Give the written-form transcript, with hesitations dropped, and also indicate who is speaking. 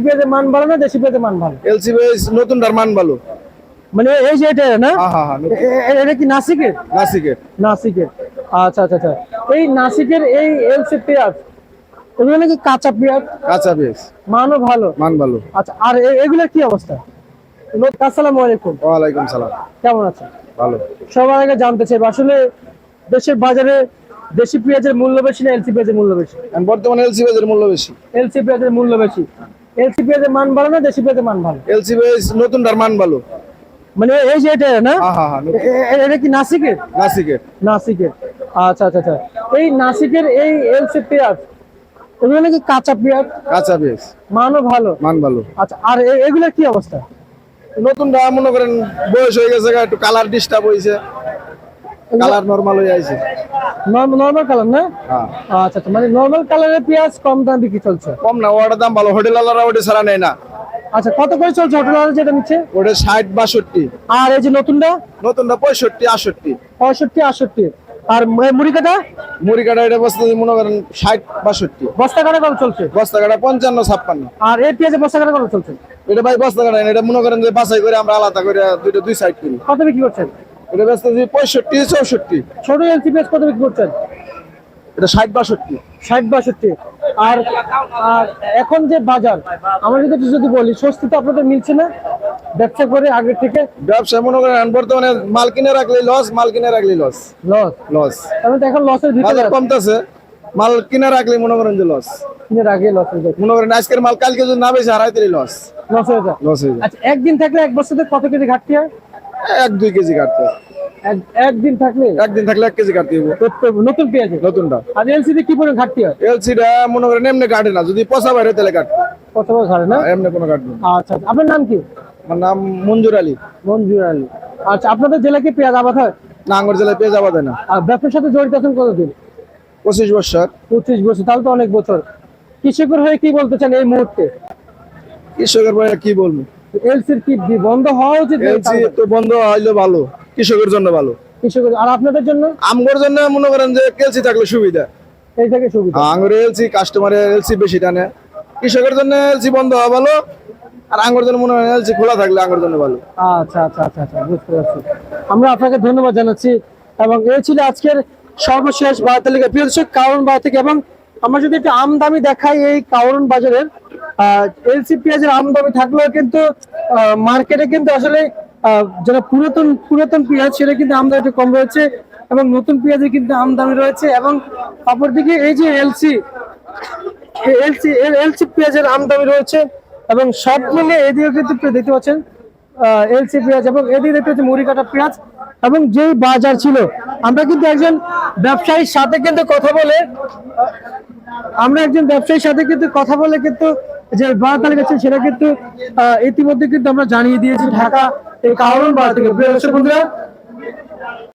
Speaker 1: পেঁয়াজের মান ভালো না দেশি পেঁয়াজের মান ভালো?
Speaker 2: এলসি পেঁয়াজ নতুনটার মান ভালো।
Speaker 1: মানে এই যে এটা না,
Speaker 2: হ্যাঁ হ্যাঁ হ্যাঁ,
Speaker 1: এটা কি নাসিকের?
Speaker 2: নাসিকের।
Speaker 1: নাসিকের। আচ্ছা আচ্ছা আচ্ছা। এই নাসিকের এই এলসি পেঁয়াজ, এগুলো নাকি কাঁচা পেঁয়াজ,
Speaker 2: কাঁচা পেঁয়াজ
Speaker 1: মানও ভালো।
Speaker 2: মান ভালো।
Speaker 1: আচ্ছা, আর এগুলোর কি অবস্থা? আসসালামু আলাইকুম।
Speaker 2: ওয়ালাইকুম সালাম।
Speaker 1: কেমন আছেন?
Speaker 2: ভালো।
Speaker 1: সবার আগে জানতে চাই আসলে দেশের বাজারে দেশি পেঁয়াজের মূল্য বেশি না এলসি পেঁয়াজের মূল্য বেশি?
Speaker 2: বর্তমানে এলসি পেঁয়াজের মূল্য বেশি।
Speaker 1: এলসি পেঁয়াজের মূল্য বেশি। এলসি পেঁয়াজের মান ভালো না দেশি পেঁয়াজের মান ভালো?
Speaker 2: এলসি পেঁয়াজ নতুনটার মান ভালো।
Speaker 1: মানে এই যে এটা না,
Speaker 2: হ্যাঁ হ্যাঁ হ্যাঁ,
Speaker 1: এটা কি নাসিকের?
Speaker 2: নাসিকের।
Speaker 1: নাসিকের। আচ্ছা আচ্ছা আচ্ছা। এই নাসিকের এই এলসি পেঁয়াজ, এগুলো নাকি কাঁচা পেঁয়াজ,
Speaker 2: কাঁচা পেঁয়াজ
Speaker 1: মানও ভালো।
Speaker 2: মান ভালো।
Speaker 1: আচ্ছা, আর এগুলোর কি অবস্থা?
Speaker 2: নতুনটা মনে করেন বয়স হয়ে গেছে, একটু কালার ডিস্টার্ব হয়েছে, কালার নরমাল হয়ে আইছে।
Speaker 1: নরমাল কালার না?
Speaker 2: হ্যাঁ।
Speaker 1: আচ্ছা আচ্ছা, মানে নরমাল কালারের পেঁয়াজ কম দাম বিক্রি চলছে?
Speaker 2: কম না, ওটার দাম ভালো। হোটেল আলারা ওটা ছাড়া নেয় না।
Speaker 1: আচ্ছা, কত করে চলছে হোটেল যেটা নিচ্ছে?
Speaker 2: ওটা 60-62।
Speaker 1: আর এই যে নতুনটা?
Speaker 2: নতুনটা 65-68।
Speaker 1: 65-68। আর মুড়ি কাটা?
Speaker 2: মুড়ি কাটা এটা বস্তা মনে করেন 60-62।
Speaker 1: বস্তা কাটা কত চলছে?
Speaker 2: বস্তা কাটা 55-56।
Speaker 1: আর এই পেঁয়াজের বস্তা কাটা কত চলছে?
Speaker 2: এটা ভাই বস্তা কাটা না, এটা মনে করেন যে বাছাই করে আমরা আলাদা করে দুইটা দুই সাইড করি।
Speaker 1: কত বিক্রি করছেন?
Speaker 2: এটা ব্যস্ত 65-64।
Speaker 1: ছোট এলসি পেঁয়াজ কত বিক্রি করছেন?
Speaker 2: এটা 60-62।
Speaker 1: 60-62। আর আর এখন যে বাজার, আমরা যদি বলি স্বস্তি তো আপনাদের মিলছে না ব্যবসা করে আগে থেকে?
Speaker 2: ব্যবসা মনে করেন বর্তমানে মাল কিনে রাখলে লস, মাল কিনে রাখলে লস।
Speaker 1: লস?
Speaker 2: লস
Speaker 1: তাহলে তো এখন লসের ভিতরে
Speaker 2: বাজার কমতেছে, মাল কিনে রাখলে মনে করেন যে লস।
Speaker 1: কিনে আগে লসের ভিতরে
Speaker 2: মনে করেন আজকের মাল কালকে যদি না বেশি হারাই তাহলে লস।
Speaker 1: লস হয়ে যায়।
Speaker 2: লস হয়ে যায়।
Speaker 1: আচ্ছা, একদিন থাকলে এক বছরে কত কেজি ঘাটতি হয়?
Speaker 2: 1-2 কেজি কাটতে হবে।
Speaker 1: একদিন থাকলে?
Speaker 2: একদিন থাকলে 1 কেজি কাটতে হবে
Speaker 1: নতুন পেঁয়াজে?
Speaker 2: নতুনটা।
Speaker 1: আর এলসিতে কি পরিমাণ ঘাটতি হয়?
Speaker 2: এলসিটা মনে করেন এমনি কাটে না, যদি পচা বাইরে তাহলে কাটবে।
Speaker 1: কত বড় ঘাটে না?
Speaker 2: এমনি কোনো কাটবে না।
Speaker 1: আচ্ছা আচ্ছা। আপনার নাম কি?
Speaker 2: আমার নাম মঞ্জুর আলী।
Speaker 1: মঞ্জুর আলী। আচ্ছা, আপনাদের জেলায় কি পেঁয়াজ আবাদ হয়?
Speaker 2: নাঙ্গর জেলায় পেয়ে যাওয়া যায় না।
Speaker 1: আর ব্যবসার সাথে জড়িত আছেন কতদিন?
Speaker 2: 25 বছর।
Speaker 1: 25 বছর, তাহলে তো অনেক বছর। কৃষকের হয়ে কি বলতে চান এই মুহূর্তে?
Speaker 2: কৃষকের ভাই কি বলবো,
Speaker 1: এলসির কি বন্ধ হওয়া উচিত?
Speaker 2: এলসি তো বন্ধ হইলে ভালো, কৃষকের জন্য ভালো।
Speaker 1: কৃষকের আর আপনাদের জন্য?
Speaker 2: আমগর জন্য মনে করেন যে এলসি থাকলে সুবিধা।
Speaker 1: এই থেকে সুবিধা।
Speaker 2: আঙ্গুর এলসি কাস্টমারের এলসি বেশি টানে, কৃষকের জন্য এলসি বন্ধ হওয়া ভালো। আর আঙ্গুর জন্য মনে করেন এলসি খোলা থাকলে আঙ্গুর জন্য ভালো।
Speaker 1: আচ্ছা আচ্ছা আচ্ছা আচ্ছা, বুঝতে পারছি। আমরা আপনাকে ধন্যবাদ জানাচ্ছি। এবং এই ছিল আজকের সর্বশেষ বাজার তালিকা প্রিয় দর্শক, কারণ বাজার থেকে। এবং আমরা যদি একটু আমদামি দেখাই এই কারণ বাজারের, এলসি পেঁয়াজের আমদামি থাকলেও কিন্তু মার্কেটে কিন্তু আসলে যারা পুরাতন পেঁয়াজ সেটা কিন্তু আমদানি একটু কম রয়েছে, এবং নতুন পেঁয়াজের কিন্তু আমদানি রয়েছে। এবং অপরদিকে এই যে এলসি পেঁয়াজের আমদানি রয়েছে, এবং সব মিলে এদিকে কিন্তু দেখতে পাচ্ছেন এলসি পেঁয়াজ, এবং এদিকে দেখতে পাচ্ছেন মুড়ি কাটা পেঁয়াজ। এবং যেই বাজার ছিল, আমরা কিন্তু একজন ব্যবসায়ীর সাথে কিন্তু কথা বলে কিন্তু যে বাজার তালিকা ছিল সেটা কিন্তু ইতিমধ্যে কিন্তু আমরা জানিয়ে দিয়েছি ঢাকা এই কারণ বাজার থেকে। প্রিয় দর্শক বন্ধুরা,